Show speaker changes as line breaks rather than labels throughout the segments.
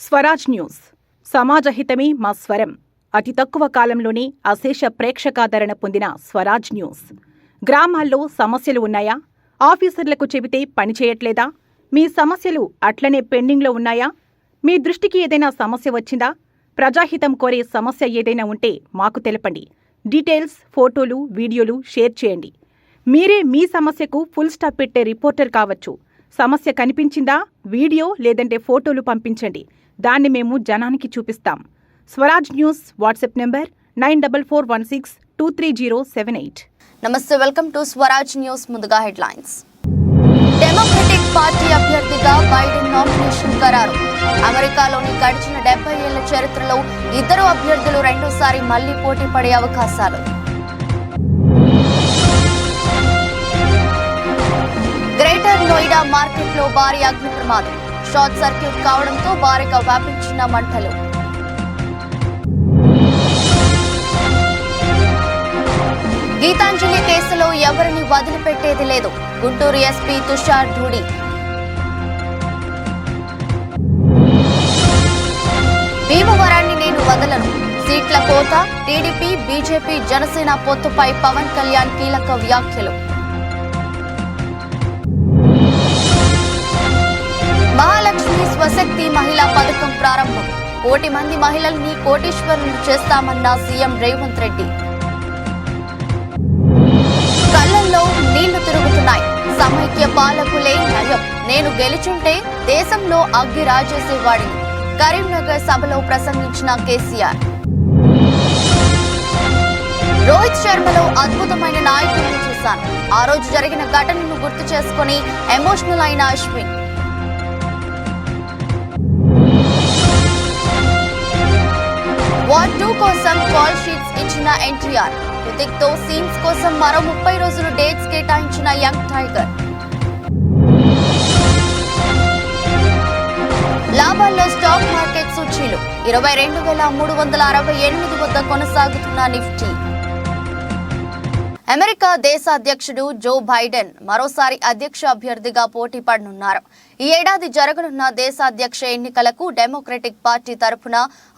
Swaraj news సమాజహితమే మా స్వరం. అతి తక్కువ కాలంలోనే అశేష ప్రేక్షకాదరణ పొందిన స్వరాజ్ న్యూస్. గ్రామాల్లో సమస్యలు ఉన్నాయా? ఆఫీసర్లకు చెబితే పనిచేయట్లేదా? మీ సమస్యలు అట్లనే పెండింగ్లో ఉన్నాయా? మీ దృష్టికి ఏదైనా సమస్య వచ్చిందా? ప్రజాహితం కోరే సమస్య ఏదైనా ఉంటే మాకు తెలపండి. డీటెయిల్స్, ఫోటోలు, వీడియోలు షేర్ చేయండి. మీరే మీ సమస్యకు ఫుల్ స్టాప్ పెట్టే రిపోర్టర్ కావచ్చు. సమస్య కనిపించిందా? వీడియో లేదంటే ఫోటోలు పంపించండి. దాన్ని మేము జనానికి చూపిస్తాం. Swaraj news WhatsApp number 9416230788.
నమస్తే, వెల్కమ్ టు స్వరాజ్ న్యూస్. ముందుగా హెడ్లైన్స్. డెమోక్రటిక్ పార్టీ అభ్యర్థిగా బైడెన్ నామినేషన్ ఖరారు. అమెరికాలోని గడిచిన 70 ఏళ్ల చరిత్రలో ఇద్దరు అభ్యర్థులు రెండోసారి మళ్లీ పోటీ పడే అవకాశాలు. గ్రేటర్ నోయిడా మార్కెట్లో భారీ అగ్ని ప్రమాదం. షార్ట్ సర్క్యూట్ కావడంతో భారీగా వ్యాపించిన మంటలు. గీతాంజలి కేసులో ఎవరిని వదిలిపెట్టేది లేదు. గుంటూరు ఎస్పీ తుషార్ ధూడి. భీమవరాన్ని నేను వదలను. సీట్ల కోత. టీడీపీ, బీజేపీ, జనసేన పొత్తుపై పవన్ కళ్యాణ్ కీలక వ్యాఖ్యలు. మహాలక్ష్మి స్వశక్తి మహిళా పథకం ప్రారంభం. 1 కోటి మంది మహిళల్ని కోటీశ్వరులు చేస్తామన్న సీఎం రేవంత్ రెడ్డి. కళ్లల్లో నీళ్లు తిరుగుతున్నాయి. సమైక్య పాలకులే నయం. నేను గెలుచుంటే దేశంలో అగ్గి రాజేసేవాడిని. కరీంనగర్ సభలో ప్రసంగించిన కేసీఆర్. రోహిత్ శర్మలో అద్భుతమైన నాయకుడిని చూశాను. ఆ రోజు జరిగిన ఘటనను గుర్తు చేసుకుని ఎమోషనల్ అయిన అశ్విన్. వార్ 2 కోసం కాల్ షీట్స్ ఇచ్చిన ఎన్టీఆర్. హృతిక్ తో సీన్స్ కోసం మరో 30 రోజులు డేట్స్ కేటాయించిన యంగ్ టైగర్. లాభాల్లో స్టాక్ మార్కెట్ సూచీలు 22,368 వద్ద కొనసాగుతున్న నిఫ్టీ. అమెరికా దేశ అధ్యక్షుడు జో బైడెన్ మరోసారి అధ్యక్ష అభ్యర్థిగా పోటీ పడనున్నారు. ఈ ఏడాది జరగనున్న దేశ అధ్యక్ష ఎన్నికలకు డెమోక్రటిక్ పార్టీ తరఫున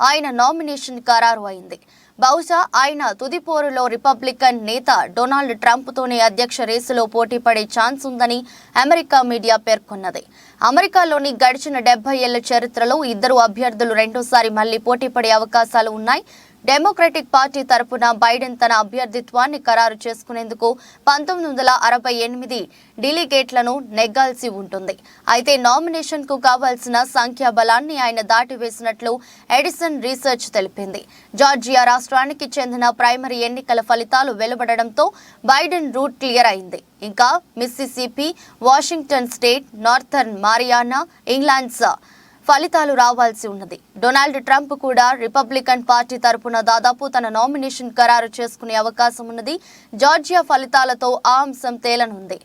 ఆయన నామినేషన్ ఖరారు అయింది. బహుశా ఆయన తుది పోరులో రిపబ్లికన్ నేత డొనాల్డ్ ట్రంప్ తోనే అధ్యక్ష రేసులో పోటీ పడే ఛాన్స్ ఉందని అమెరికా మీడియా పేర్కొన్నది. అమెరికాలోని గడిచిన 70 ఏళ్ల చరిత్రలో ఇద్దరు అభ్యర్థులు రెండోసారి మళ్లీ పోటీ పడే అవకాశాలు ఉన్నాయి. డెమోక్రటిక్ పార్టీ తరపున బైడెన్ తన అభ్యర్థిత్వాన్ని ఖరారు చేసుకునేందుకు 1968 డెలిగేట్లను నెగ్గాల్సి ఉంటుంది. అయితే నామినేషన్ కు కావాల్సిన సంఖ్యాబలాన్ని ఆయన దాటివేసినట్లు ఎడిసన్ రీసెర్చ్ తెలిపింది. జార్జియా రాష్ట్రానికి చెందిన ప్రైమరీ ఎన్నికల ఫలితాలు వెలువడడంతో బైడెన్ రూట్ క్లియర్ అయింది. ఇంకా Mississippi, Washington state, northern Mariana, England's ఫలితాలు రావాల్సి ఉన్నది. డొనాల్డ్ ట్రంప్ కూడా రిపబ్లికన్ పార్టీ తరపున దాదాపు తన నామినేషన్ ఖరారు చేసుకునే అవకాశం ఉన్నది. జార్జియా ఫలితాలతో ఆ అంశం తేలనుంది.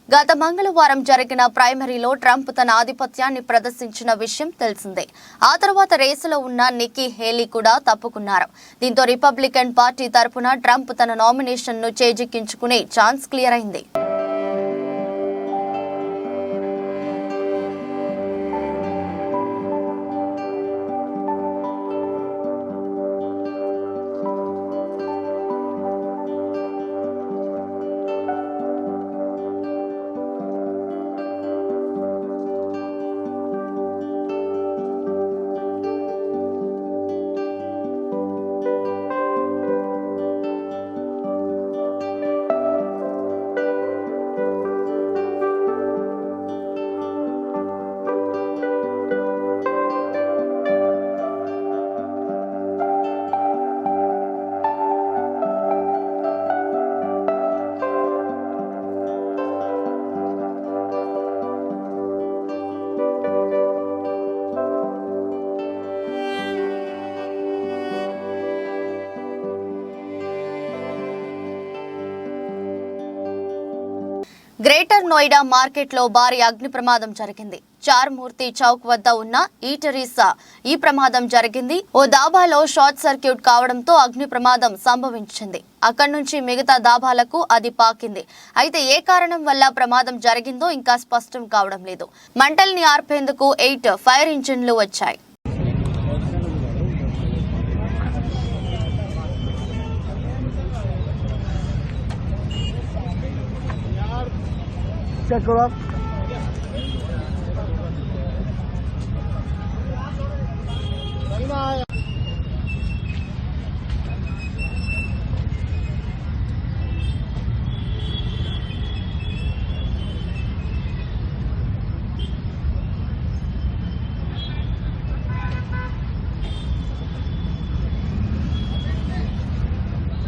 గత మంగళవారం జరిగిన ప్రైమరీలో ట్రంప్ తన ఆధిపత్యాన్ని ప్రదర్శించిన విషయం తెలిసిందే. ఆ తర్వాత రేసులో ఉన్న నిక్కీ హేలీ కూడా తప్పుకున్నారు. దీంతో రిపబ్లికన్ పార్టీ తరపున ట్రంప్ తన నామినేషన్ ను చేజిక్కించుకునే ఛాన్స్ క్లియర్ అయింది. గ్రేటర్ నోయిడా మార్కెట్లో భారీ అగ్ని ప్రమాదం జరిగింది. చార్మూర్తి చౌక్ వద్ద ఉన్న ఈటరీస్ ఈ ప్రమాదం జరిగింది. ఓ దాబాలో షార్ట్ సర్క్యూట్ కావడంతో అగ్ని ప్రమాదం సంభవించింది. అక్కడి నుంచి మిగతా దాబాలకు అది పాకింది. అయితే ఏ కారణం వల్ల ప్రమాదం జరిగిందో ఇంకా స్పష్టం కావడం లేదు. మంటల్ని ఆర్పేందుకు 8 ఫైర్ ఇంజిన్లు వచ్చాయి.
चेक करो आप।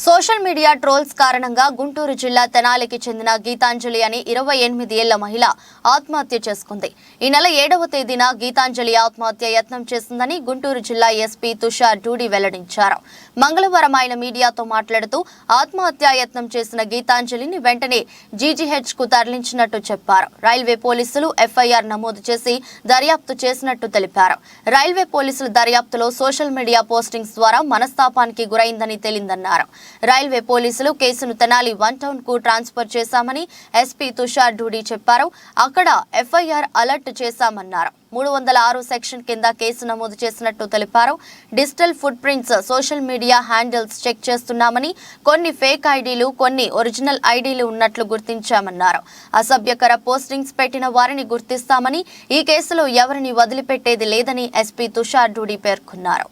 సోషల్ మీడియా ట్రోల్స్ కారణంగా గుంటూరు జిల్లా తెనాలికి చెందిన గీతాంజలి అని 28 ఏళ్ల మహిళ ఆత్మహత్య చేసుకుంది. ఈ నెల 7వ తేదీన గీతాంజలి ఆత్మహత్య యత్నం చేసిందని గుంటూరు జిల్లా ఎస్పీ తుషార్ డూడి వెల్లడించారు. మంగళవారం ఆయన మీడియాతో మాట్లాడుతూ ఆత్మహత్య యత్నం చేసిన గీతాంజలిని వెంటనే జీజీహెచ్ కు తరలించినట్టు చెప్పారు. రైల్వే పోలీసులు ఎఫ్ఐఆర్ నమోదు చేసి దర్యాప్తు చేసినట్టు తెలిపారు. రైల్వే పోలీసుల దర్యాప్తులో సోషల్ మీడియా పోస్టింగ్స్ ద్వారా మనస్తాపానికి గురైందని తేలిందన్నారు. రైల్వే పోలీసులు కేసును తెనాలి 1 టౌన్ కు ట్రాన్స్ఫర్ చేశామని ఎస్పీ తుషార్ డూడి చెప్పారు. అక్కడ ఎఫ్ఐఆర్ అలర్ట్ చేశామన్నారు. 306 సెక్షన్ కింద కేసు నమోదు చేసినట్టు తెలిపారు. Digital foot prints, social media handles check చేస్తున్నామని, కొన్ని ఫేక్ ఐడీలు, కొన్ని ఒరిజినల్ ఐడీలు ఉన్నట్లు గుర్తించామన్నారు. అసభ్యకర పోస్టింగ్స్ పెట్టిన వారిని గుర్తిస్తామని, ఈ కేసులో ఎవరిని వదిలిపెట్టేది లేదని ఎస్పీ తుషార్ డూడి పేర్కొన్నారు.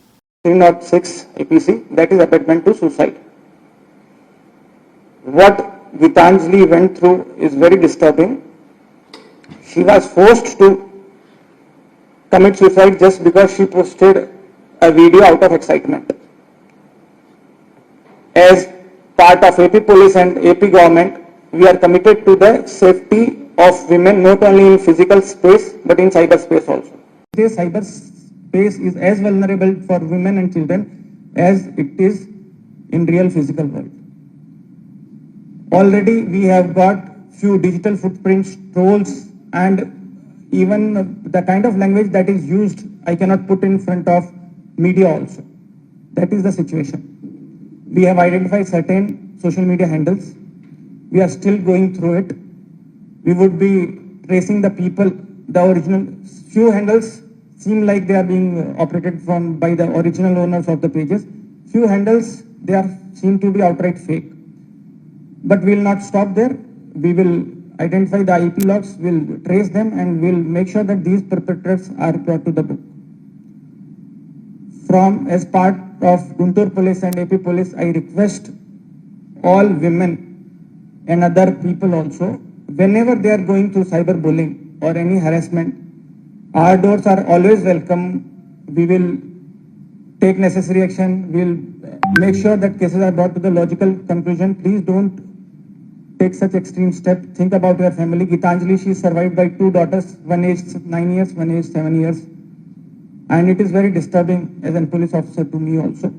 306 APC, that is abetment to suicide. What Gitanjali went through is very disturbing. She was forced to commit suicide just because she posted a video out of excitement. As part of AP police and AP government, we are committed to the safety of women not only in physical space but in cyberspace also. This cyberspace is as vulnerable for women and children as it is in real physical world. Already we have got few digital footprints, trolls, and even the kind of language that is used, I cannot put in front of media also. That is the situation. We have identified certain social media handles. We are still going through it. We would be tracing the people, the original. Few handles seem like they are being operated by the original owners of the pages. Few handles, they seem to be outright fake. But we will not stop there. We will identify the IP logs, will trace them, and will make sure that these perpetrators are brought to the book. As part of Guntur Police and AP Police, I request all women and other people also, whenever they are going through cyberbullying or any harassment, our doors are always welcome. We will take necessary action. We will make sure that cases are brought to the logical conclusion. Please don't take such extreme step. Think about your family. Gitanjali, she is survived by 2 daughters, one aged 9 years, one aged 7 years. And it is very disturbing as a police officer to me also.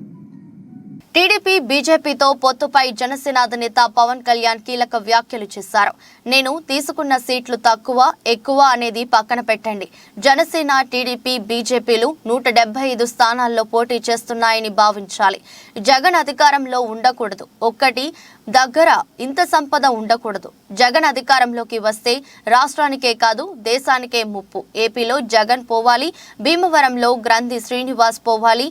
TDP బీజేపీతో పొత్తుపై జనసేన అధినేత పవన్ కళ్యాణ్ కీలక వ్యాఖ్యలు చేశారు. నేను తీసుకున్న సీట్లు తక్కువ ఎక్కువ అనేది పక్కన పెట్టండి. జనసేన, టీడీపీ, బీజేపీలు 175 స్థానాల్లో పోటీ చేస్తున్నాయని భావించాలి. జగన్ అధికారంలో ఉండకూడదు. ఒక్కటి దగ్గర ఇంత సంపద ఉండకూడదు. జగన్ అధికారంలోకి వస్తే రాష్ట్రానికే కాదు దేశానికే ముప్పు. ఏపీలో జగన్ పోవాలి. భీమవరంలో గ్రంథి శ్రీనివాస్ పోవాలి.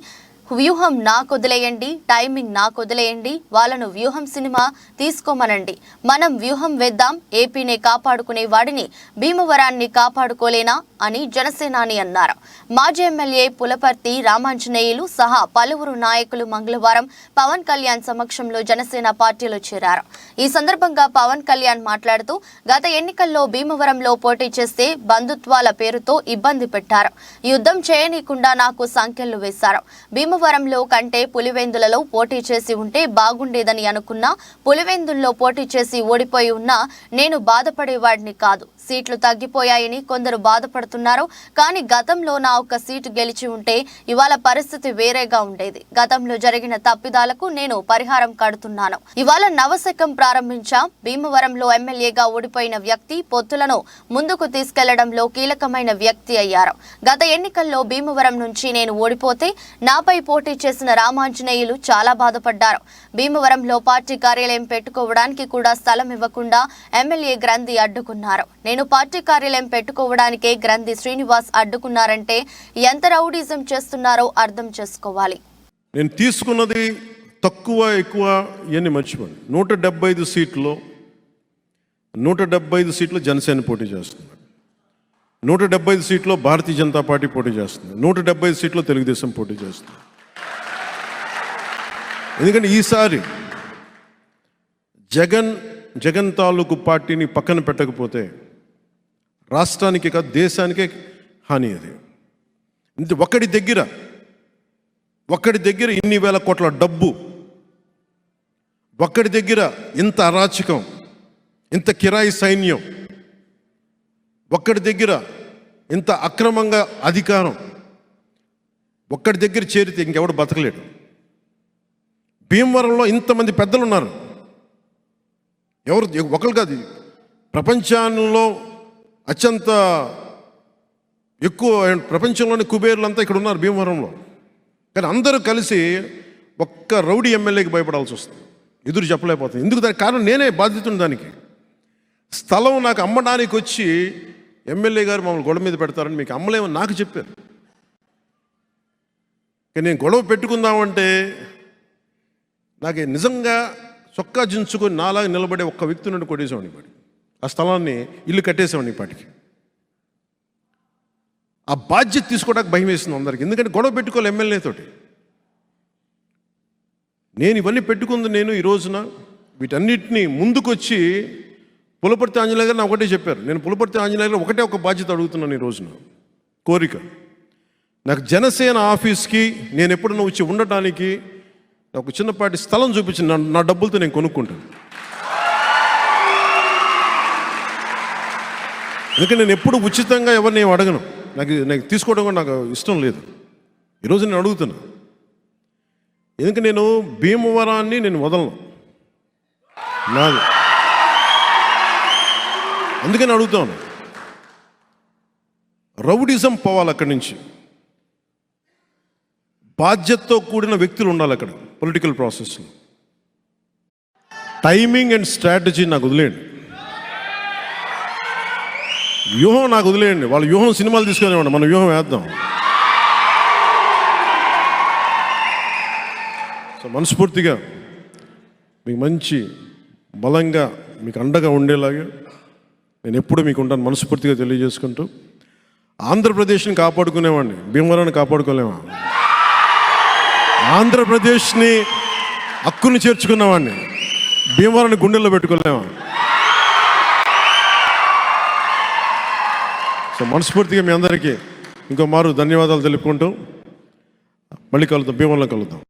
వ్యూహం నాకొదిలేయండి, టైమింగ్ నాకొదిలేయండి. వాళ్ళను వ్యూహం సినిమా తీసుకోమనండి. మనం వ్యూహం వేద్దాం. ఏపీనే కాపాడుకునే వాడిని భీమవరాన్ని కాపాడుకోలేనా అని జనసేనాని అన్నారు. మాజీ ఎమ్మెల్యే పులపర్తి రామాంజనేయులు సహా పలువురు నాయకులు మంగళవారం పవన్ కళ్యాణ్ సమక్షంలో జనసేన పార్టీలో చేరారు. ఈ సందర్భంగా పవన్ కళ్యాణ్ మాట్లాడుతూ గత ఎన్నికల్లో భీమవరంలో పోటీ చేస్తే బంధుత్వాల పేరుతో ఇబ్బంది పెట్టారు. యుద్ధం చేయనీయకుండా నాకు సంఖ్యలు వేశారు. భీమవరంలో కంటే పులివెందులలో పోటీ చేసి ఉంటే బాగుండేదని అనుకున్నా. పులివెందుల్లో పోటీ చేసి ఓడిపోయి ఉన్నా నేను బాధపడేవాడిని కాదు. సీట్లు తగ్గిపోయాయని కొందరు బాధపడుతున్నారు. కానీ గతంలో నా ఒక్క సీటు గెలిచి ఉంటే ఇవాళ పరిస్థితి వేరేగా ఉండేది. గతంలో జరిగిన తప్పిదాలకు నేను పరిహారం కడుతున్నాను. ఇవాళ నవశకం ప్రారంభించాం. భీమవరంలో ఎమ్మెల్యేగా ఓడిపోయిన వ్యక్తి పొత్తులను ముందుకు తీసుకెళ్లడంలో కీలకమైన వ్యక్తి అయ్యారు. గత ఎన్నికల్లో భీమవరం నుంచి నేను ఓడిపోతే నాపై పోటీ చేసిన రామాంజనేయులు చాలా బాధపడ్డారు. భీమవరంలో పార్టీ కార్యాలయం పెట్టుకోవడానికి కూడా స్థలం ఇవ్వకుండా ఎమ్మెల్యే గ్రంథి అడ్డుకున్నారు. నేను పార్టీ కార్యాలయం పెట్టుకోవడానికే గ్రంథి శ్రీనివాస్ అడ్డుకున్నారంటే ఎంత రౌడీజం చేస్తున్నారో అర్థం చేసుకోవాలి.
నేను తీసుకున్నది తక్కువ ఎక్కువ ఇవన్నీ మర్చిపోండి. 175 సీట్లు
175 సీట్లు జనసేన పోటీ చేస్తుంది, 175 సీట్లో భారతీయ జనతా పార్టీ పోటీ చేస్తుంది, 175 సీట్లో తెలుగుదేశం పోటీ చేస్తుంది. ఎందుకంటే ఈసారి జగన్ తాలూకు పార్టీని పక్కన పెట్టకపోతే రాష్ట్రానికి కాదు దేశానికే హాని. అది ఇంత ఒక్కడి దగ్గర ఇన్ని వేల కోట్ల డబ్బు, ఒక్కడి దగ్గర ఇంత అరాచకం, ఇంత కిరాయి సైన్యం, ఒక్కడి దగ్గర ఇంత అక్రమంగా అధికారం, ఒక్కడి దగ్గర చేరితే ఇంకెవడు బతకలేడు. భీమవరంలో ఇంతమంది పెద్దలు ఉన్నారు, ఎవరు ఒకరు కాదు, ప్రపంచంలో అత్యంత ఎక్కువ ప్రపంచంలోని కుబేర్లంతా ఇక్కడ ఉన్నారు భీమవరంలో. కానీ అందరూ కలిసి ఒక్క రౌడీ ఎమ్మెల్యేకి భయపడాల్సి వస్తుంది, ఎదురు చెప్పలేకపోతుంది. ఎందుకు? దానికి కారణం నేనే బాధ్యతను. దానికి స్థలం నాకు అమ్మడానికి వచ్చి ఎమ్మెల్యే గారు మమ్మల్ని గొడవ మీద పెడతారని మీకు అమ్మలేమని నాకు చెప్పారు. కానీ నేను గొడవ పెట్టుకుందామంటే నాకు నిజంగా చొక్కా జించుకొని నాలాగా నిలబడే ఒక్క వ్యక్తి నుండి కొట్టేసేవాడిని పాటి, ఆ స్థలాన్ని ఇల్లు కట్టేసేవాడిని పాటికి. ఆ బాధ్యత తీసుకోవడానికి భయం వేస్తుంది అందరికి, ఎందుకంటే గొడవ పెట్టుకోవాలి ఎమ్మెల్యేతోటి. నేను ఇవన్నీ పెట్టుకుంది నేను ఈ రోజున వీటన్నిటినీ ముందుకొచ్చి పులపర్తి ఆంజనేయ గారు ఒకటే చెప్పారు. నేను పులపర్తి ఆంజనేయ గారు ఒకటే ఒక బాధ్యత అడుగుతున్నాను ఈ రోజున, కోరిక. నాకు జనసేన ఆఫీస్కి నేను ఎప్పుడన్నా వచ్చి ఉండటానికి ఒక చిన్నపాటి స్థలం చూపించి నా డబ్బులతో నేను కొనుక్కుంటాను. ఎందుకంటే నేను ఎప్పుడు ఉచితంగా ఎవరిని ఏం అడగను, నాకు తీసుకోవడం కూడా నాకు ఇష్టం లేదు. ఈరోజు నేను అడుగుతున్నా, ఎందుకంటే నేను భీమవరాన్ని నేను వదలను, నాది. అందుకని అడుగుతాను, రౌడిజం పోవాలి అక్కడి నుంచి, బాధ్యతతో కూడిన వ్యక్తులు ఉండాలి అక్కడ పొలిటికల్ ప్రాసెస్లో. టైమింగ్ అండ్ స్ట్రాటజీ నాకు వదిలేయండి, వ్యూహం నాకు వదిలేయండి. వాళ్ళ వ్యూహం సినిమాలు తీసుకునేవాడి, మన వ్యూహం వేద్దాం. సో మనస్ఫూర్తిగా మీకు మంచి బలంగా మీకు అండగా ఉండేలాగా నేను ఎప్పుడు మీకు ఉంటాను మనస్ఫూర్తిగా తెలియజేసుకుంటూ. ఆంధ్రప్రదేశ్ని కాపాడుకునేవాడిని, భీమవరాన్ని కాపాడుకోలేమా? ఆంధ్రప్రదేశ్ని హక్కుని చేర్చుకున్నవాడిని, భీమవరాన్ని గుండెల్లో పెట్టుకోలేమా? సో మనస్ఫూర్తిగా మీ అందరికీ ఇంకో మారు ధన్యవాదాలు తెలుపుకుంటూ మళ్ళీ కలుద్దాం, భీమవరంలో కలుద్దాం.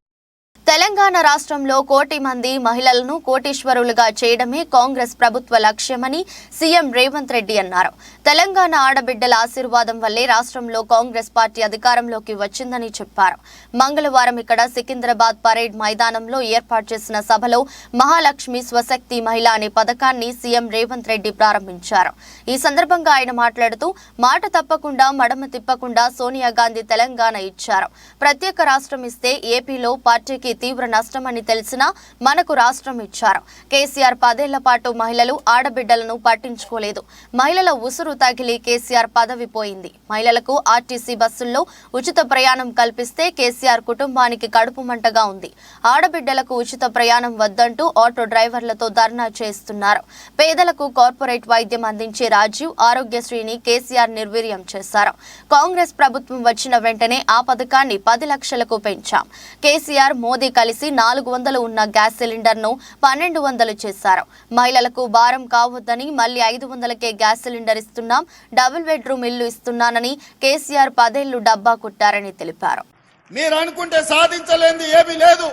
తెలంగాణ రాష్ట్రంలో 1 కోటి మంది మహిళలను కోటీశ్వరులుగా చేయడమే కాంగ్రెస్ ప్రభుత్వ లక్ష్యమని సీఎం రేవంత్ రెడ్డి అన్నారు. తెలంగాణ ఆడబిడ్డల ఆశీర్వాదం వల్లే రాష్ట్రంలో కాంగ్రెస్ పార్టీ అధికారంలోకి వచ్చిందని చెప్పారు. మంగళవారం ఇక్కడ సికింద్రాబాద్ పరేడ్ మైదానంలో ఏర్పాటు చేసిన సభలో మహాలక్ష్మి స్వశక్తి మహిళ అనే పథకాన్ని సీఎం రేవంత్ రెడ్డి ప్రారంభించారు. ఈ సందర్భంగా ఆయన మాట్లాడుతూ, మాట తప్పకుండా మడమ తిప్పకుండా సోనియా గాంధీ తెలంగాణ ఇచ్చారు. ప్రత్యేక రాష్ట్రం ఇస్తే ఏపీలో పార్టీకి తీవ్ర నష్టమని తెలిసినా మనకు రాష్ట్రం ఇచ్చారు. కేసీఆర్ 10 ఏళ్ల పాటు మహిళలు ఆడబిడ్డలను పట్టించుకోలేదు. మహిళల ఉసురు తగిలి కేసీఆర్ పదవి పోయింది. మహిళలకు ఆర్టీసీ బస్సుల్లో ఉచిత ప్రయాణం కల్పిస్తే కేసీఆర్ కుటుంబానికి కడుపు మంటగా ఉంది. ఆడబిడ్డలకు ఉచిత ప్రయాణం వద్దంటూ ఆటో డ్రైవర్లతో ధర్నా చేస్తున్నారు. పేదలకు కార్పొరేట్ వైద్యం అందించే రాజీవ్ ఆరోగ్యశ్రీని కేసీఆర్ నిర్వీర్యం చేశారు. కాంగ్రెస్ ప్రభుత్వం వచ్చిన వెంటనే ఆ పథకాన్ని 10 లక్షలకు పెంచాం. కేసీఆర్ మోదీ కలిసి 400 ఉన్న గ్యాస్ సిలిండర్ను 1200 చేశారు. మహిళలకు భారం కావద్దని మళ్లీ 500కే గ్యాస్ సిలిండర్ ఇస్తున్నాం. డబుల్ బెడ్రూమ్ ఇల్లు ఇస్తున్నానని కేసీఆర్ 10 ఏళ్లు డబ్బా కొట్టారని తెలిపారు.
మీరు అనుకుంటే సాధించలేనిది ఏమీ లేదు.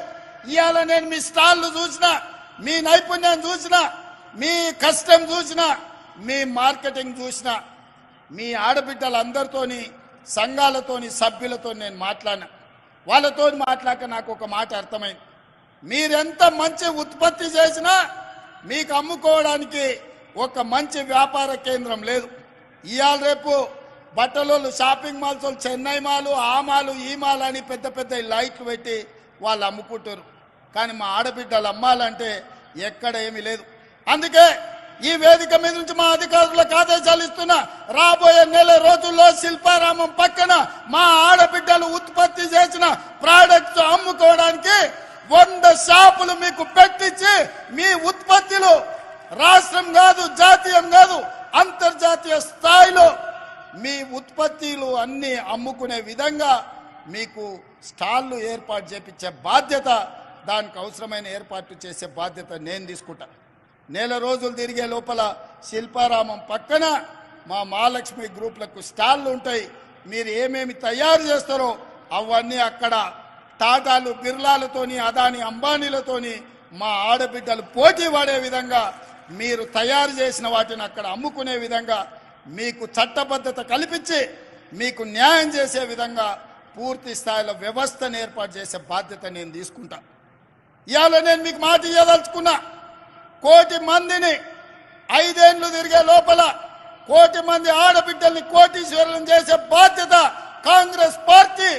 ఇవాళ నేను మీ స్టాల్లు చూసినా, మీ నైపుణ్యం చూసినా, మీ కష్టం చూసినా, మీ మార్కెటింగ్ చూసినా, మీ ఆడబిడ్డలందరితోని సంఘాలతోని సభ్యులతో నేను మాట్లాడినా. వాళ్ళతో మాట్లాడక నాకు ఒక మాట అర్థమైంది. మీరెంత మంచి ఉత్పత్తి చేసినా మీకు అమ్ముకోవడానికి ఒక మంచి వ్యాపార కేంద్రం లేదు. ఇవాళ రేపు బట్టలు షాపింగ్ మాల్స్, చెన్నై మాలు, ఆ మాలు, ఈ మాల్ అని పెద్ద పెద్ద లైట్లు పెట్టి వాళ్ళు అమ్ముకుంటారు. కానీ మా ఆడబిడ్డలు అమ్మాలంటే ఎక్కడ ఏమీ లేదు. అందుకే ఈ వేదిక మీద నుంచి మా అధికారులకు ఆదేశాలు ఇస్తున్నా, రాబోయే నెల రోజుల్లో శిల్పారామం పక్కన మా ఆడబిడ్డలు ఉత్పత్తి చేసిన ప్రోడక్ట్స్ అమ్ముకోవడానికి 100 షాపులు మీకు పెట్టించి మీ ఉత్పత్తులు రాష్ట్రం కాదు, జాతీయం కాదు, అంతర్జాతీయ స్థాయిలో మీ ఉత్పత్తులు అన్ని అమ్ముకునే విధంగా మీకు స్టాళ్లు ఏర్పాటు చేపించే బాధ్యత, దానికి అవసరమైన ఏర్పాట్లు చేసే బాధ్యత నేను తీసుకుంటా. నెల రోజులు తిరిగే లోపల శిల్పారామం పక్కన మా మహాలక్ష్మి గ్రూప్లకు స్టాళ్లు ఉంటాయి. మీరు ఏమేమి తయారు చేస్తారో అవన్నీ అక్కడ టాటాలు, బిర్లాలతోని, అదాని, అంబానీలతోని మా ఆడబిడ్డలు పోటీ పడే విధంగా మీరు తయారు చేసిన వాటిని అక్కడ అమ్ముకునే విధంగా మీకు చట్టబద్ధత కల్పించి మీకు న్యాయం చేసే విధంగా పూర్తి స్థాయిలో వ్యవస్థను ఏర్పాటు చేసే బాధ్యత నేను తీసుకుంటా. ఇవాళ నేను మీకు మాట ఇవ్వదలుచుకున్నా, 1 కోటి మందిని 5 ఏళ్ళు తిరిగే లోపల 1 కోటి మంది ఆడబిడ్డల్ని కోటీశ్వరులను చేసే బాధ్యత కాంగ్రెస్ పార్టీ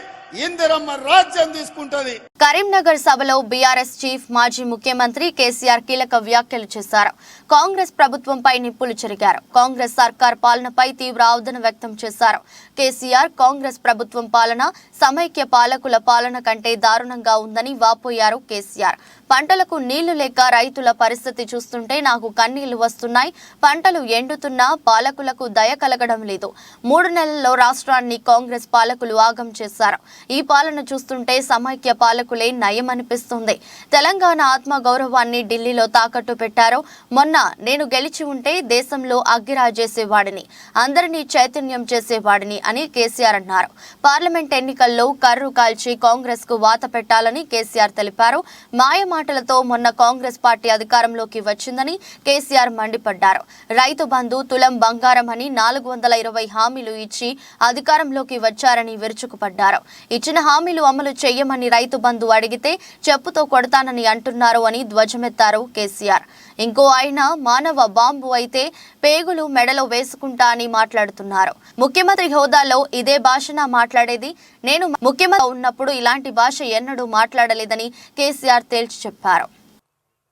ఇందిరమ్మ రాజ్యం తీసుకుంటది.
కరీంనగర్ సభలో బీఆర్ఎస్ చీఫ్ మాజీ ముఖ్యమంత్రి కేసీఆర్ కీలక వ్యాఖ్యలు చేశారు. కాంగ్రెస్ ప్రభుత్వంపై నిప్పులు చెరిగారు. కాంగ్రెస్ సర్కార్ పాలనపై తీవ్ర ఆవేదన వ్యక్తం చేశారు. కేసీఆర్ కాంగ్రెస్ ప్రభుత్వం పాలన సమైక్య పాలకుల పాలన కంటే దారుణంగా ఉందని వాపోయారు కేసీఆర్. పంటలకు నీళ్లు లేక రైతుల పరిస్థితి చూస్తుంటే నాకు కన్నీళ్లు వస్తున్నాయి. పంటలు ఎండుతున్నా పాలకులకు దయ కలగడం లేదు. 3 నెలల్లో రాష్ట్రాన్ని కాంగ్రెస్ పాలకులు ఆగం చేశారు. ఈ పాలన చూస్తుంటే సమైక్య పాలకులే నయం అనిపిస్తుంది. తెలంగాణ ఆత్మ గౌరవాన్ని ఢిల్లీలో తాకట్టు పెట్టారు. మొన్న నేను గెలిచి ఉంటే దేశంలో అగ్గిరాజేసేవాడిని, అందరినీ చైతన్యం చేసేవాడిని అని కేసీఆర్ అన్నారు. పార్లమెంట్ ఎన్నికల్లో కర్రు కాల్చి కాంగ్రెస్ కు వాత పెట్టాలని కేసీఆర్ తెలిపారు. మాయమాటలతో మొన్న కాంగ్రెస్ పార్టీ అధికారంలోకి వచ్చిందని కేసీఆర్ మండిపడ్డారు. రైతు బంధు తులం బంగారం అని 420 హామీలు ఇచ్చి అధికారంలోకి వచ్చారని విరుచుకుపడ్డారు. ఇచ్చిన హామీలు అమలు చేయమని రైతు బంధు అడిగితే చెప్పుతో కొడతానని అంటున్నారు అని ధ్వజమెత్తారు కేసీఆర్. ఇంకో ఆయన మానవ బాంబు అయితే పేగులు మెడలో వేసుకుంటా అని మాట్లాడుతున్నారు. ముఖ్యమంత్రి హోదాలో ఇదే భాషన మాట్లాడేది. నేను ముఖ్యమంత్రి ఉన్నప్పుడు ఇలాంటి భాష ఎన్నడూ మాట్లాడలేదని కేసీఆర్ తేల్చి చెప్పారు.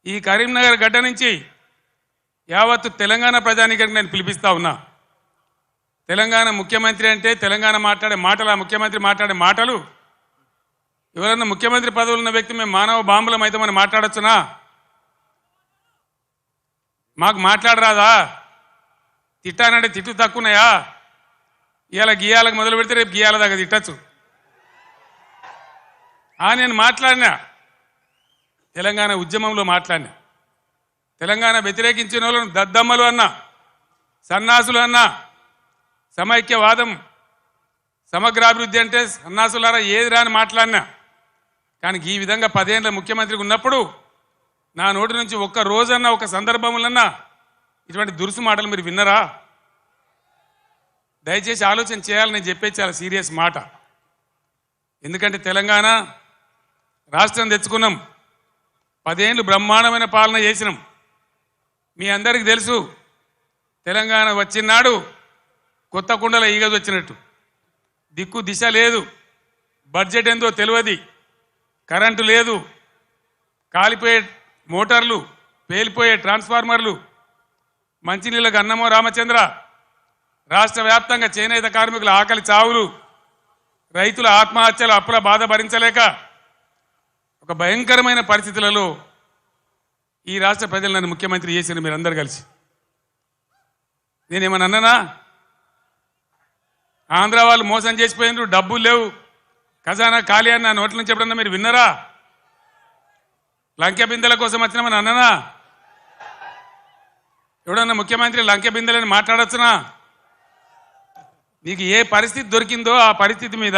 ఈ కరీంనగర్ గడ్డ నుంచి యావత్తు తెలంగాణ ప్రజానీకానికి నేను పిలిపిస్తా ఉన్నా. తెలంగాణ ముఖ్యమంత్రి అంటే తెలంగాణ మాట్లాడే మాటలు, ఆ ముఖ్యమంత్రి మాట్లాడే మాటలు, ఎవరన్నా ముఖ్యమంత్రి పదవులు ఉన్న వ్యక్తి మేము మానవ బాంబులం అయితే మనం మాట్లాడొచ్చునా? మాకు మాట్లాడరాదా? తిట్టానంటే తిట్టు తక్కువన్నాయా? ఇవాళ గీయాలకు మొదలు పెడితే రేపు గీయాల దాకా తిట్టచ్చు. నేను మాట్లాడినా, తెలంగాణ ఉద్యమంలో మాట్లాడినా, తెలంగాణ వ్యతిరేకించిన వాళ్ళను దద్దమ్మలు అన్నా, సన్నాసులు అన్నా, సమైక్యవాదం సమగ్రాభివృద్ధి అంటే సన్నాసులారా ఏది రాని మాట్లాడినా. కానీ ఈ విధంగా 10 ఏళ్ళ ముఖ్యమంత్రికి ఉన్నప్పుడు నా నోటి నుంచి ఒక్క రోజన్నా ఒక సందర్భములన్నా ఇటువంటి దురుసు మాటలు మీరు విన్నరా? దయచేసి ఆలోచన చేయాలని నేను చెప్పేది చాలా సీరియస్ మాట. ఎందుకంటే తెలంగాణ రాష్ట్రం తెచ్చుకున్నాం, 10 ఏళ్ళు బ్రహ్మాండమైన పాలన చేసినాం. మీ అందరికీ తెలుసు, తెలంగాణ వచ్చినాడు కొత్త కుండల ఈగదు వచ్చినట్టు. దిక్కు దిశ లేదు, బడ్జెట్ ఎంతో తెలియదు, కరెంటు లేదు, కాలిపోయే మోటార్లు, పేలిపోయే ట్రాన్స్ఫార్మర్లు, మంచినీళ్ళకు అన్నమో రామచంద్ర, రాష్ట్ర వ్యాప్తంగా చేనేత కార్మికుల ఆకలి చావులు, రైతుల ఆత్మహత్యలు, అప్పుల బాధ భరించలేక ఒక భయంకరమైన పరిస్థితులలో ఈ రాష్ట్ర ప్రజలు నన్ను ముఖ్యమంత్రి చేసిన మీరందరూ కలిసి. నేనేమన్నా అన్నానా? ఆంధ్ర వాళ్ళు మోసం చేసిపోయినారు, డబ్బులు లేవు, ఖజానా ఖాళీ అని నా నోట్ల నుంచి ఎప్పుడన్నా మీరు విన్నరా? లంకె బిందెల కోసం వచ్చినామని అన్నానా? ఎవడన్నా ముఖ్యమంత్రి లంకె బిందెలని మాట్లాడొచ్చునా? నీకు ఏ పరిస్థితి దొరికిందో ఆ పరిస్థితి మీద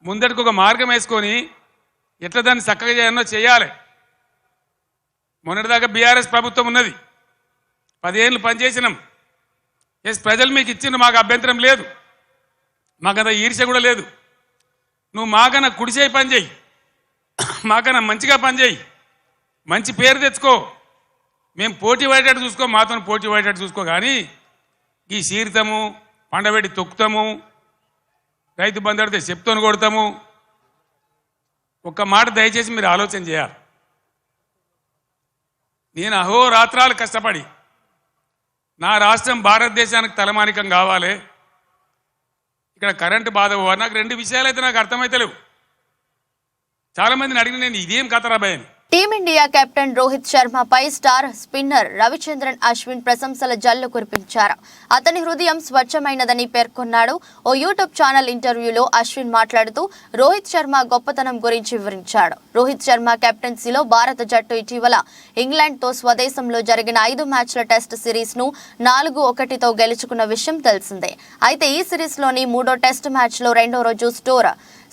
ముందటికి ఒక మార్గం వేసుకొని ఎట్లా దాన్ని చక్కగా చేయాలో చేయాలి. మొన్నటిదాకా బీఆర్ఎస్ ప్రభుత్వం ఉన్నది, 10 ఏళ్ళు పనిచేసినాం. ప్రజలు మీకు ఇచ్చిన మాకు అభ్యంతరం లేదు, మాకంత ఈర్ష్య కూడా లేదు. నువ్వు మాకన్నా కుడిచేయి పని చేయి, మాకన్నా మంచిగా పని చేయి, మంచి పేరు తెచ్చుకో, మేము పోటీ పడేటట్టు చూసుకో, మాతో పోటీ పడేటట్టు చూసుకో. కానీ ఈ చీరితము, పండబెట్టి తొక్కుతాము, రైతు బంధు అడితే చెప్తోని కొడతాము. ఒక్క మాట దయచేసి మీరు ఆలోచన చేయాలి. నేను అహోరాత్రాలు కష్టపడి నా రాష్ట్రం భారతదేశానికి తలమానికం కావాలి, ఇక్కడ కరెంటు బాధ నాకు 2 విషయాలు అయితే నాకు అర్థమైతే లేవు. చాలామందిని అడిగిన నేను ఇదేం కథ రాబాయని.
టీమిండియా కెప్టెన్ రోహిత్ శర్మపై స్టార్ స్పిన్నర్ రవిచంద్రన్ అశ్విన్ ప్రశంసల జల్లు కురిపించారు. అతని హృదయం స్వచ్ఛమైనదని పేర్కొన్నాడు. ఓ యూట్యూబ్ ఛానల్ ఇంటర్వ్యూలో అశ్విన్ మాట్లాడుతూ రోహిత్ శర్మ గొప్పతనం గురించి వివరించాడు. రోహిత్ శర్మ కెప్టెన్సీలో భారత జట్టు ఇటీవల ఇంగ్లాండ్తో స్వదేశంలో జరిగిన 5 మ్యాచ్ల టెస్ట్ సిరీస్ను 4-1తో గెలుచుకున్న విషయం తెలిసిందే. అయితే ఈ సిరీస్లోని 3వ టెస్ట్ మ్యాచ్లో 2వ రోజు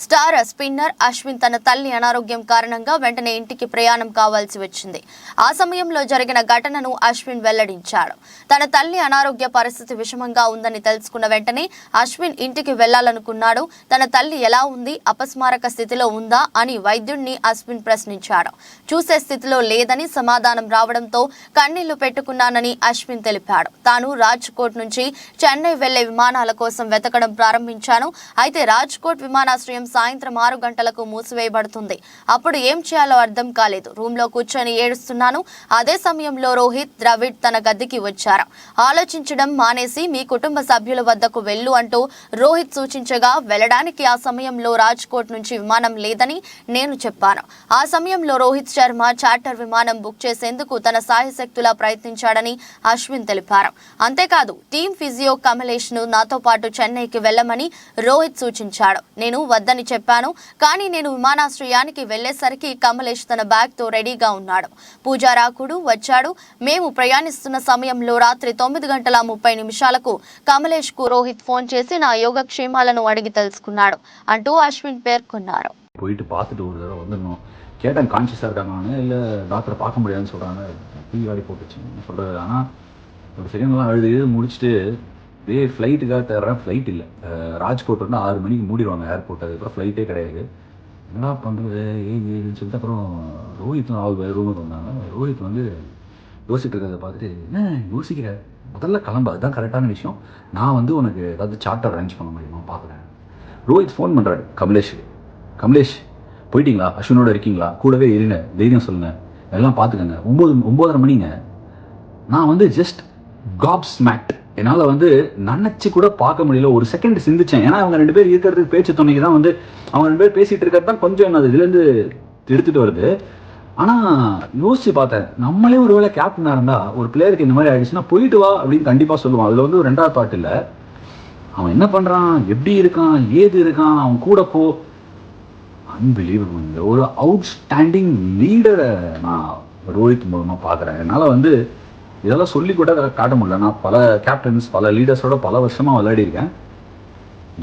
స్టార్ స్పిన్నర్ అశ్విన్ తన తల్లి అనారోగ్యం కారణంగా వెంటనే ఇంటికి ప్రయాణం కావాల్సి వచ్చింది. ఆ సమయంలో జరిగిన ఘటనను అశ్విన్ వెల్లడించాడు. తన తల్లి అనారోగ్య పరిస్థితి విషమంగా ఉందని తెలుసుకున్న వెంటనే అశ్విన్ ఇంటికి వెళ్లాలనుకున్నాడు. తన తల్లి ఎలా ఉంది, అపస్మారక స్థితిలో ఉందా అని వైద్యుడిని అశ్విన్ ప్రశ్నించాడు. చూసే స్థితిలో లేదని సమాధానం రావడంతో కన్నీళ్లు పెట్టుకున్నానని అశ్విన్ తెలిపాడు. తాను రాజ్కోట్ నుంచి చెన్నై వెళ్లే విమానాల కోసం వెతకడం ప్రారంభించాను. అయితే రాజ్కోట్ విమానాశ్రయం సాయంత్రం 6 గంటలకు మూసివేయబడుతుంది. అప్పుడు ఏం చేయాలో అర్థం కాలేదు. రూమ్లో కూర్చొని ఏడుస్తున్నాను. అదే సమయంలో రోహిత్, ద్రవిడ్ తన గదికి వచ్చారు. ఆలోచించడం మానేసి మీ కుటుంబ సభ్యుల వద్దకు వెళ్ళు అంటూ రోహిత్ సూచించగా వెళ్లడానికి ఆ సమయంలో రాజ్కోట్ నుంచి విమానం లేదని నేను చెప్పాను. ఆ సమయంలో రోహిత్ శర్మ చార్టర్ విమానం బుక్ చేసేందుకు తన సాయశక్తులా ప్రయత్నించాడని అశ్విన్ తెలిపారు. అంతేకాదు టీం ఫిజియో కమలేష్ ను నాతో పాటు చెన్నైకి వెళ్లమని రోహిత్ సూచించాడు. నేను వద్దని చెప్పాను. కానీ నేను విమానాశ్రయానికి వెళ్లేసరికి కమలేష్ తన బ్యాగ్ తో రెడీగా ఉన్నాడు. పూజారాకుడు వచ్చాడు. మేము ప్రయాణిస్తున్న సమయంలో రాత్రి 9:30 కమలేష్ కు రోహిత్ ఫోన్ చేసి నా యోగక్షేమాలను అడిగి తెలుసుకున్నాడు అంటూ అశ్విన్ పేర్కొన్నారు.
போயிட்டு பார்த்துட்டு ஒரு தடவை வந்துடணும். கேட்டேன் கான்ஷியஸாக இருக்காங்கன்னு, இல்லை டாக்டரை பார்க்க முடியாதுன்னு சொல்கிறாங்க. வாடி போட்டுச்சு சொல்கிறது. ஆனால் ஒரு செகண்ட்லாம் அழுது முடிச்சுட்டு ஃப்ளைட்டுக்காக தேடுறேன். ஃப்ளைட் இல்லை. ராஜ்கோட் வந்து 6 மணிக்கு மூடிடுவாங்க ஏர்போர்ட். அதுக்கப்புறம் ஃப்ளைட்டே கிடையாது. என்னடா பண்ணுறது ஏன்னு சொல்லிட்டு அப்புறம் ரோஹித்லாம் ரூமுக்கு வந்தாங்க. ரோஹித் வந்து யோசிச்சுட்டு இருக்கிறத பார்த்துட்டு என்ன யோசிக்கிற, முதல்ல கிளம்பு, அதுதான் கரெக்டான விஷயம். நான் வந்து உனக்கு ஏதாவது சார்ட்டர் அரேஞ்ச் பண்ண முடியுமா பார்க்குறேன். ரோஹித் ஃபோன் பண்ணுறாரு கமலேஷுக்கு. கமலேஷ் போயிட்டீங்களா, அஸ்வினோட இருக்கீங்களா, கூடவே இருங்க, தைரியம் சொல்லுங்க, எல்லாம் பார்த்துக்கங்க. 9:30 மணிங்க. நான் வந்து ஜஸ்ட் காப் ஸ்மேக்ட். என்னால் வந்து நினச்சி கூட பார்க்க முடியல. ஒரு செகண்ட் சிந்திச்சேன். ஏன்னா அவங்க 2 பேர் இருக்கிறதுக்கு பேச்சு துணைக்கு தான் வந்து அவங்க 2 பேர் பேசிகிட்டு இருக்கிறது தான் கொஞ்சம் என்ன இதுலேருந்து எடுத்துகிட்டு வருது. ஆனால் யோசிச்சு பார்த்தேன், நம்மளே ஒரு வேளை கேப்டனாக இருந்தால் ஒரு பிளேயருக்கு இந்த மாதிரி ஆகிடுச்சுன்னா போயிட்டு வா அப்படின்னு கண்டிப்பாக சொல்லுவான். அதில் வந்து ஒரு 2வது பாட்டு இல்லை. அவன் என்ன பண்ணுறான், எப்படி இருக்கான், ஏது இருக்கான், அவன் கூட போ. அன்பிலீவபிள். ஒரு அவுட்ஸ்டாண்டிங் லீடரை நான் ரோஹித் மூலமாக பார்க்குறேன். என்னால் வந்து இதெல்லாம் சொல்லி கூட காட்ட முடியல. நான் பல கேப்டன்ஸ், பல லீடர்ஸோட பல வருஷமாக விளையாடிருக்கேன்.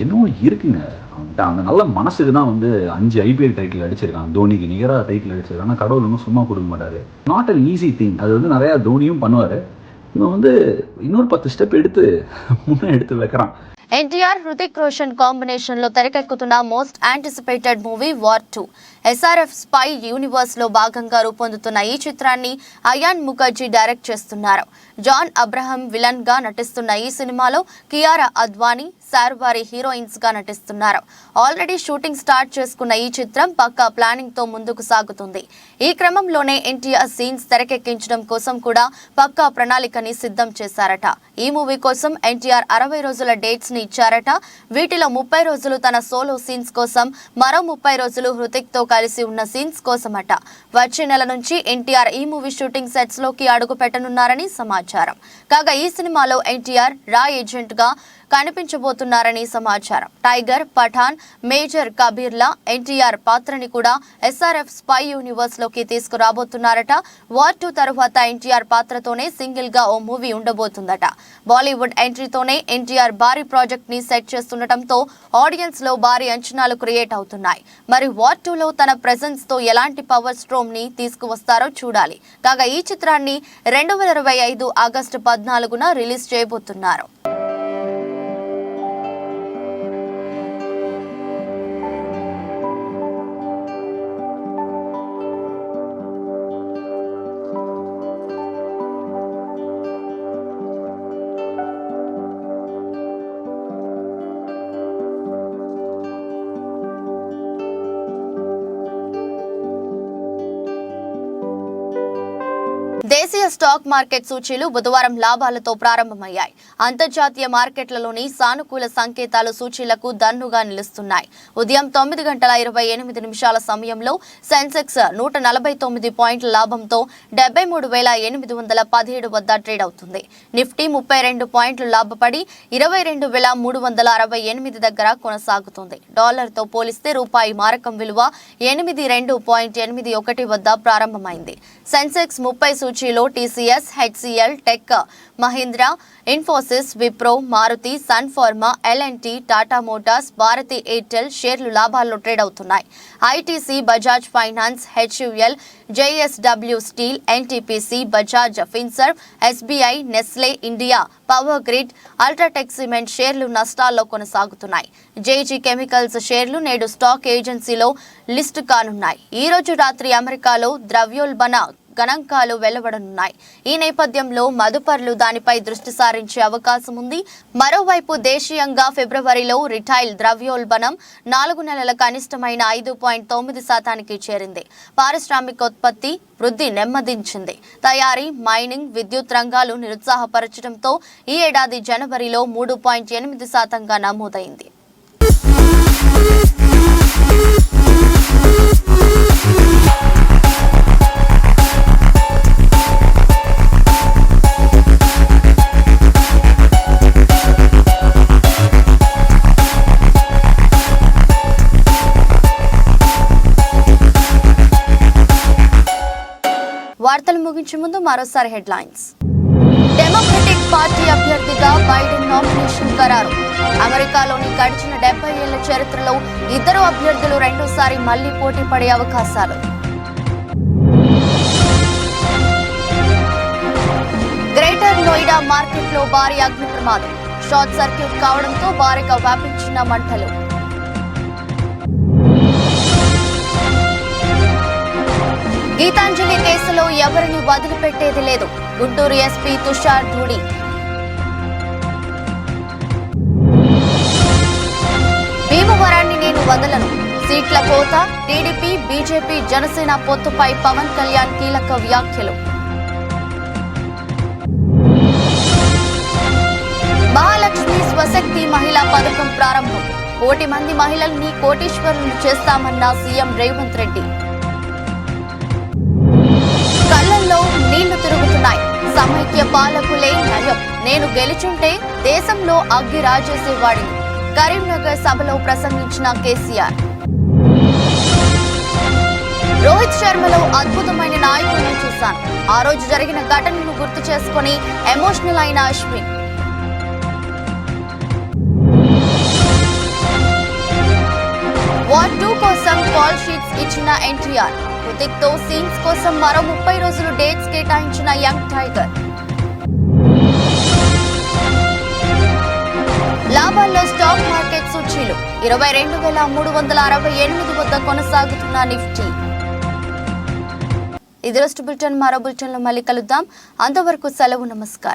இன்னும் இருக்குங்க அந்த நல்ல மனசுக்கு தான் வந்து 5 IPL டைட்டில் அடிச்சிருக்கான். தோனிக்கு நிகராக டைட்டில் அடிச்சிருக்கான். ஆனால் கடவுள் ஒன்றும் சும்மா கொடுக்க மாட்டார். Not an easy thing. அது வந்து நிறையா தோனியும் பண்ணுவார். இவன் வந்து இன்னொரு 10 ஸ்டெப் எடுத்து முன்னே எடுத்து வைக்கிறான்.
ఎన్టీఆర్, హృతిక్ రోషన్ కాంబినేషన్ లో తెరకెక్కుతున్న most anticipated movie war 2 SRF spy universe లో భాగంగా రూపొందుతున్న ఈ చిత్రాన్ని అయాన్ ముఖర్జీ డైరెక్ట్ చేస్తున్నారు. జాన్ అబ్రహం విలన్ గా నటిస్తున్న ఈ సినిమాలో కియారా అద్వానీ, శార్వారి హీరోయిన్స్ గా నటిస్తున్నారు. ఆల్రెడీ షూటింగ్ స్టార్ట్ చేసుకున్న ఈ చిత్రం పక్కా ప్లానింగ్ తో ముందుకు సాగుతుంది. ఈ క్రమంలోనే ఎన్టీఆర్ సీన్స్ తెరకెక్కించడం కోసం కూడా పక్కా ప్రణాళికని సిద్ధం చేశారట. ఈ మూవీ కోసం ఎన్టీఆర్ 60 రోజుల డేట్స్ ని ఇచ్చారట. వీటిలో 30 రోజులు తన సోలో సీన్స్ కోసం, మరో 30 రోజులు హృతిక్ తో కలిసి ఉన్న సీన్స్ కోసమట. వచ్చే నెల నుంచి ఎన్టీఆర్ ఈ మూవీ షూటింగ్ సెట్స్ లోకి అడుగు పెట్టనున్నారని సమాచారం. కాగా ఈ సినిమాలో ఎన్టీఆర్ రా ఏజెంట్ గా కనిపించబోతున్నారని సమాచారం. టైగర్, పఠాన్, మేజర్ కబీర్లా ఎన్టీఆర్ పాత్రని కూడా SRF స్పై యూనివర్స్ లోకి తీసుకురాబోతున్నారట. వార్ 2 తరువాత ఎన్టీఆర్ పాత్రతోనే సింగిల్ గా ఓ మూవీ ఉండబోతుందట. బాలీవుడ్ ఎంట్రీతోనే ఎన్టీఆర్ భారీ ప్రాజెక్ట్ ని సెట్ చేస్తుండటంతో ఆడియన్స్ లో భారీ అంచనాలు క్రియేట్ అవుతున్నాయి. మరి వార్ 2 లో తన ప్రెజెన్స్ తో ఎలాంటి పవర్ స్ట్రోమ్ ని తీసుకువస్తారో చూడాలి. కాగా ఈ చిత్రాన్ని 2025 ఆగస్టు 14న రిలీజ్ చేయబోతున్నారు. దేశీయ స్టాక్ మార్కెట్ సూచీలు బుధవారం లాభాలతో ప్రారంభమయ్యాయి. అంతర్జాతీయ మార్కెట్లలోని సానుకూల సంకేతాలు సూచీలకు దన్నుగా నిలుస్తున్నాయి. ఉదయం 9:28 సమయంలో సెన్సెక్స్ 149 పాయింట్ల లాభంతో 73,817 వద్ద ట్రేడ్ అవుతుంది. నిఫ్టీ 32 పాయింట్లు లాభపడి 22,368 దగ్గర కొనసాగుతుంది. డాలర్తో పోలిస్తే రూపాయి మారకం విలువ 82.81 వద్ద ప్రారంభమైంది. సెన్సెక్స్ 30 సూచీలో TCS, HCL, Tech Mahindra, Infosys, Wipro, Maruti, Sun Pharma, L N T, Tata Motors, Bharti Airtel షేర్లు లాభాల్లో ట్రేడ్ అవుతున్నాయి. ITC, Bajaj Finance, HUL, JSW Steel, NTPC, Bajaj Finserv, SBI, Nestle India, Power Grid, UltraTech Cement షేర్లు నష్టాల్లో కొనసాగుతున్నాయి. జేజీ కెమికల్స్ షేర్లు నేడు స్టాక్ ఏజెన్సీలో లిస్టు కానున్నాయి. ఈ రోజు రాత్రి అమెరికాలో ద్రవ్యోల్బణ గణాంకాలు వెలువడనున్నాయి. ఈ నేపథ్యంలో మదుపర్లు దానిపై దృష్టి సారించే అవకాశం ఉంది. మరోవైపు దేశీయంగా ఫిబ్రవరిలో రిటైల్ ద్రవ్యోల్బణం 4 నెలల కనిష్టమైన 5.9% చేరింది. పారిశ్రామికోత్పత్తి వృద్ధి నెమ్మదించింది. తయారీ, మైనింగ్, విద్యుత్ రంగాలు నిరుత్సాహపరచడంతో ఈ ఏడాది జనవరిలో 3.8% నమోదైంది. వార్తలు ముగించే ముందు మరోసారి హెడ్లైన్స్. డెమోక్రటిక్ పార్టీ అభ్యర్థిగా బైడెన్ నామినేషన్ ఖరారు. అమెరికాలోని గడిచిన 70 ఏళ్ల చరిత్రలో ఇద్దరు అభ్యర్థులు రెండోసారి మళ్లీ పోటీ పడే అవకాశాలు. గ్రేటర్ నోయిడా మార్కెట్లో భారీ అగ్ని ప్రమాదం. షార్ట్ సర్క్యూట్ కావడంతో భారీగా వ్యాపించిన మంటలు. గీతాంజలి కేసులో ఎవరిని వదిలిపెట్టేది లేదు. గుంటూరు ఎస్పీ తుషార్ ధూడి. భీమవరాన్ని నేను వదలను. సీట్ల కోత. టీడీపీ, బీజేపీ, జనసేన పొత్తుపై పవన్ కళ్యాణ్ కీలక వ్యాఖ్యలు. మహాలక్ష్మి స్వశక్తి మహిళా పథకం ప్రారంభం. 1 కోటి మంది మహిళల్ని కోటీశ్వరులను చేస్తామన్న సీఎం రేవంత్ రెడ్డి. కళ్లల్లో నీళ్లు తిరుగుతున్నాయి. సమైక్య పాలకులే నయం. నేను గెలుచుంటే దేశంలో అగ్గి రాజేసేవాడిని. కరీంనగర్ సభలో ప్రసంగించిన కేసీఆర్. రోహిత్ శర్మలో అద్భుతమైన నాయకుడిని చూశాను. ఆ రోజు జరిగిన ఘటనను గుర్తు చేసుకుని ఎమోషనల్ అయిన అశ్విన్. వార్ 2 కోసం కాల్ షీట్స్ ఇచ్చిన ఎన్టీఆర్. హృతిక్ తో సీన్స్ కోసం మరో 30 రోజులు డేట్స్ కేటాయించిన యంగ్ టైగర్. లాభాల్లో స్టాక్ మార్కెట్ సూచీలు 22,368 వద్ద కొనసాగుతున్న నిఫ్టీ. ఇది రోజు బులెటిన్. మరో బులెటిన్లో మళ్ళీ కలుద్దాం. అంతవరకు సెలవు. నమస్కారం.